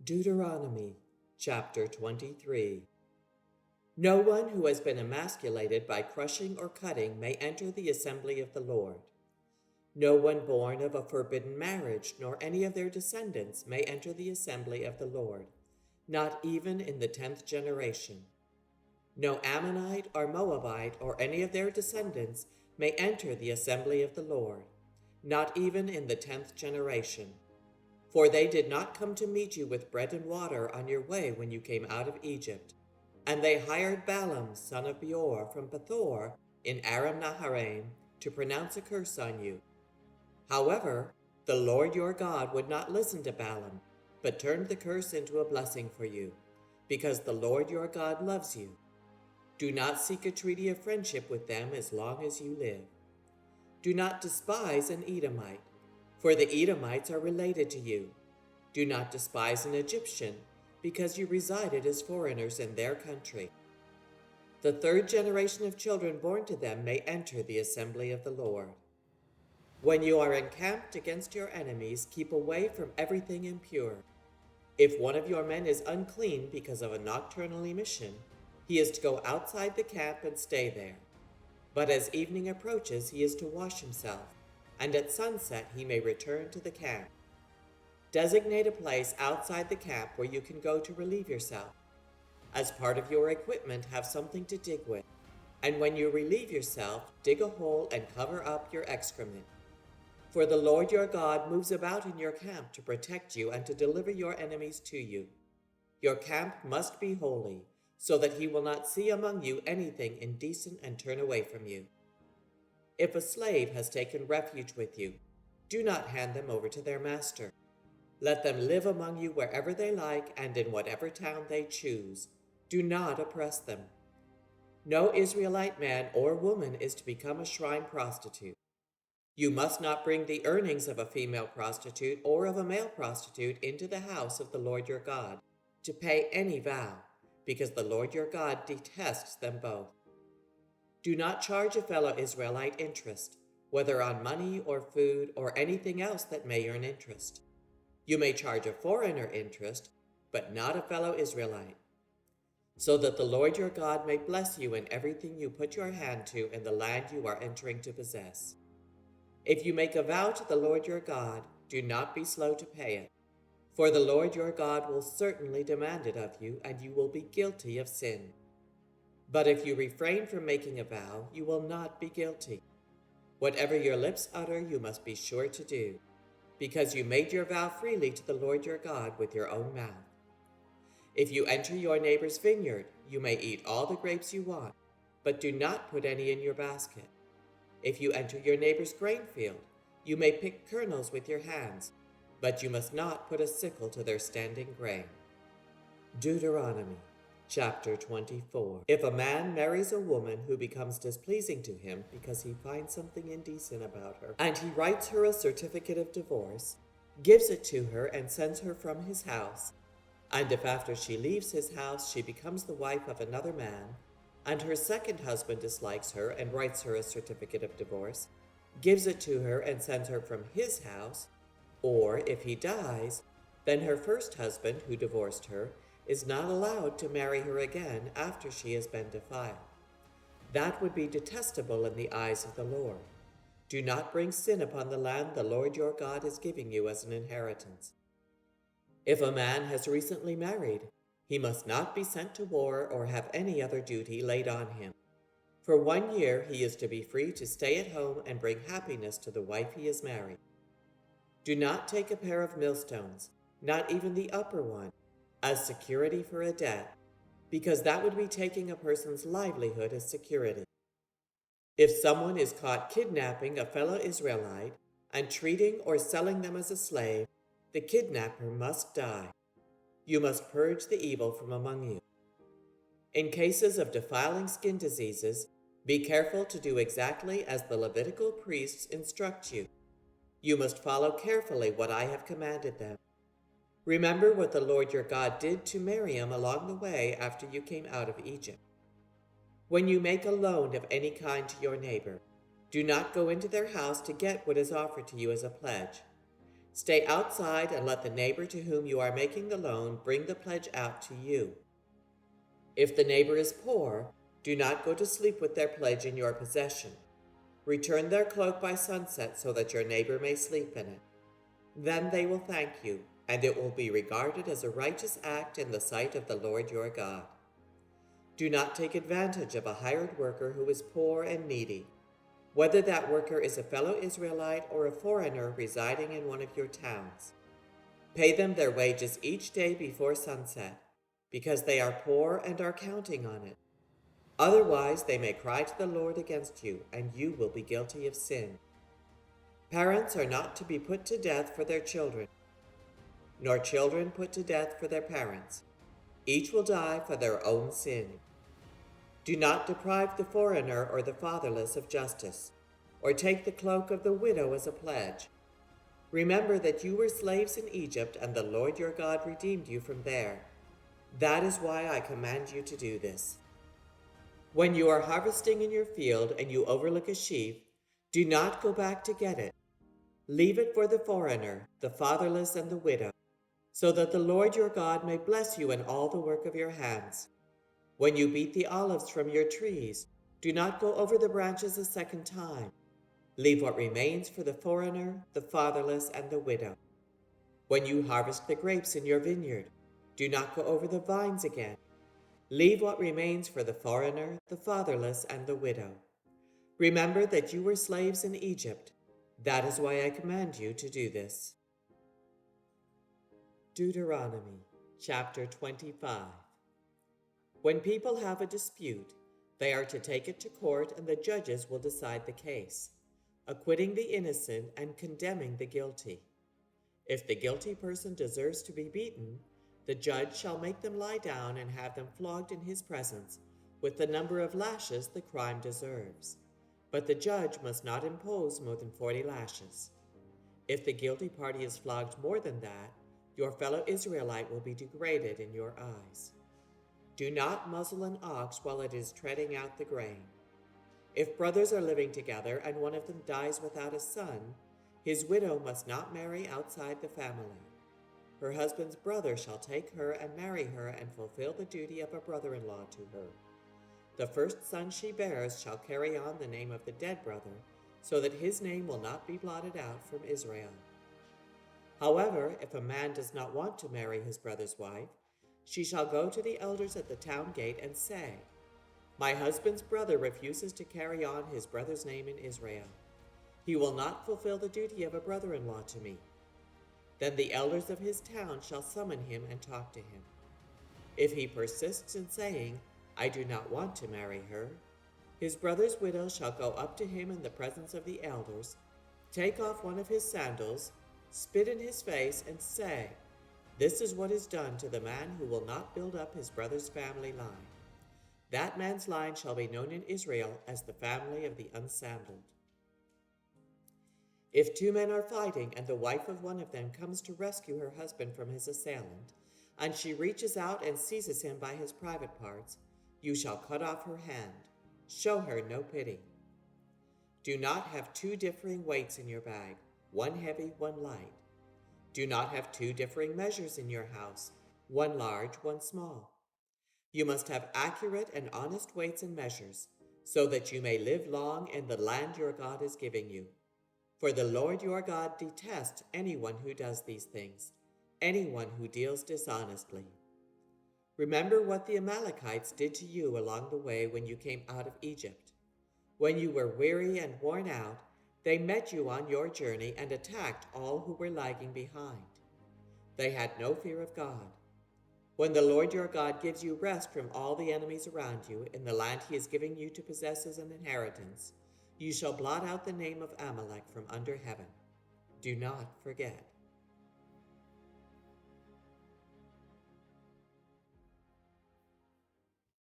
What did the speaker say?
Deuteronomy chapter 23. No one who has been emasculated by crushing or cutting may enter the assembly of the Lord. No one born of a forbidden marriage, nor any of their descendants, may enter the assembly of the Lord, not even in the 10th generation. No Ammonite or Moabite or any of their descendants may enter the assembly of the Lord, not even in the 10th generation. For they did not come to meet you with bread and water on your way when you came out of Egypt. And they hired Balaam, son of Beor, from Pethor in Aram Naharaim, to pronounce a curse on you. However, the Lord your God would not listen to Balaam, but turned the curse into a blessing for you, because the Lord your God loves you. Do not seek a treaty of friendship with them as long as you live. Do not despise an Edomite, for the Edomites are related to you. Do not despise an Egyptian, because you resided as foreigners in their country. The 3rd generation of children born to them may enter the assembly of the Lord. When you are encamped against your enemies, keep away from everything impure. If one of your men is unclean because of a nocturnal emission, he is to go outside the camp and stay there. But as evening approaches, he is to wash himself, and at sunset he may return to the camp. Designate a place outside the camp where you can go to relieve yourself. As part of your equipment, have something to dig with, and when you relieve yourself, dig a hole and cover up your excrement. For the Lord your God moves about in your camp to protect you and to deliver your enemies to you. Your camp must be holy, so that he will not see among you anything indecent and turn away from you. If a slave has taken refuge with you, do not hand them over to their master. Let them live among you wherever they like and in whatever town they choose. Do not oppress them. No Israelite man or woman is to become a shrine prostitute. You must not bring the earnings of a female prostitute or of a male prostitute into the house of the Lord your God to pay any vow, because the Lord your God detests them both. Do not charge a fellow Israelite interest, whether on money or food or anything else that may earn interest. You may charge a foreigner interest, but not a fellow Israelite, so that the Lord your God may bless you in everything you put your hand to in the land you are entering to possess. If you make a vow to the Lord your God, do not be slow to pay it, for the Lord your God will certainly demand it of you, and you will be guilty of sin. But if you refrain from making a vow, you will not be guilty. Whatever your lips utter, you must be sure to do, because you made your vow freely to the Lord your God with your own mouth. If you enter your neighbor's vineyard, you may eat all the grapes you want, but do not put any in your basket. If you enter your neighbor's grain field, you may pick kernels with your hands, but you must not put a sickle to their standing grain. Deuteronomy chapter 24. If a man marries a woman who becomes displeasing to him because he finds something indecent about her, and he writes her a certificate of divorce, gives it to her, and sends her from his house, and if after she leaves his house she becomes the wife of another man, and her second husband dislikes her and writes her a certificate of divorce, gives it to her, and sends her from his house, or if he dies, then her first husband, who divorced her, is not allowed to marry her again after she has been defiled. That would be detestable in the eyes of the Lord. Do not bring sin upon the land the Lord your God is giving you as an inheritance. If a man has recently married, he must not be sent to war or have any other duty laid on him. For 1 year he is to be free to stay at home and bring happiness to the wife he has married. Do not take a pair of millstones, not even the upper one, as security for a debt, because that would be taking a person's livelihood as security. If someone is caught kidnapping a fellow Israelite and treating or selling them as a slave, the kidnapper must die. You must purge the evil from among you. In cases of defiling skin diseases, be careful to do exactly as the Levitical priests instruct you. You must follow carefully what I have commanded them. Remember what the Lord your God did to Miriam along the way after you came out of Egypt. When you make a loan of any kind to your neighbor, do not go into their house to get what is offered to you as a pledge. Stay outside and let the neighbor to whom you are making the loan bring the pledge out to you. If the neighbor is poor, do not go to sleep with their pledge in your possession. Return their cloak by sunset so that your neighbor may sleep in it. Then they will thank you, and it will be regarded as a righteous act in the sight of the Lord your God. Do not take advantage of a hired worker who is poor and needy, whether that worker is a fellow Israelite or a foreigner residing in one of your towns. Pay them their wages each day before sunset, because they are poor and are counting on it. Otherwise, they may cry to the Lord against you, and you will be guilty of sin. Parents are not to be put to death for their children, nor children put to death for their parents. Each will die for their own sin. Do not deprive the foreigner or the fatherless of justice, or take the cloak of the widow as a pledge. Remember that you were slaves in Egypt, and the Lord your God redeemed you from there. That is why I command you to do this. When you are harvesting in your field and you overlook a sheaf, do not go back to get it. Leave it for the foreigner, the fatherless, and the widow, so that the Lord your God may bless you in all the work of your hands. When you beat the olives from your trees, do not go over the branches a second time. Leave what remains for the foreigner, the fatherless, and the widow. When you harvest the grapes in your vineyard, do not go over the vines again. Leave what remains for the foreigner, the fatherless, and the widow. Remember that you were slaves in Egypt. That is why I command you to do this. Deuteronomy chapter 25. When people have a dispute, they are to take it to court, and the judges will decide the case, acquitting the innocent and condemning the guilty. If the guilty person deserves to be beaten, the judge shall make them lie down and have them flogged in his presence with the number of lashes the crime deserves. But the judge must not impose more than 40 lashes. If the guilty party is flogged more than that, your fellow Israelite will be degraded in your eyes. Do not muzzle an ox while it is treading out the grain. If brothers are living together and one of them dies without a son, his widow must not marry outside the family. Her husband's brother shall take her and marry her and fulfill the duty of a brother-in-law to her. The first son she bears shall carry on the name of the dead brother, so that his name will not be blotted out from Israel. However, if a man does not want to marry his brother's wife, she shall go to the elders at the town gate and say, "My husband's brother refuses to carry on his brother's name in Israel. He will not fulfill the duty of a brother-in-law to me." Then the elders of his town shall summon him and talk to him. If he persists in saying, "I do not want to marry her," his brother's widow shall go up to him in the presence of the elders, take off one of his sandals, spit in his face, and say, "This is what is done to the man who will not build up his brother's family line. That man's line shall be known in Israel as the family of the unsandaled." If two men are fighting and the wife of one of them comes to rescue her husband from his assailant, and she reaches out and seizes him by his private parts, you shall cut off her hand. Show her no pity. Do not have two differing weights in your bag, one heavy, one light. Do not have two differing measures in your house, one large, one small. You must have accurate and honest weights and measures, so that you may live long in the land your God is giving you. For the Lord your God detests anyone who does these things, anyone who deals dishonestly. Remember what the Amalekites did to you along the way when you came out of Egypt. When you were weary and worn out, they met you on your journey and attacked all who were lagging behind. They had no fear of God. When the Lord your God gives you rest from all the enemies around you in the land he is giving you to possess as an inheritance, you shall blot out the name of Amalek from under heaven. Do not forget.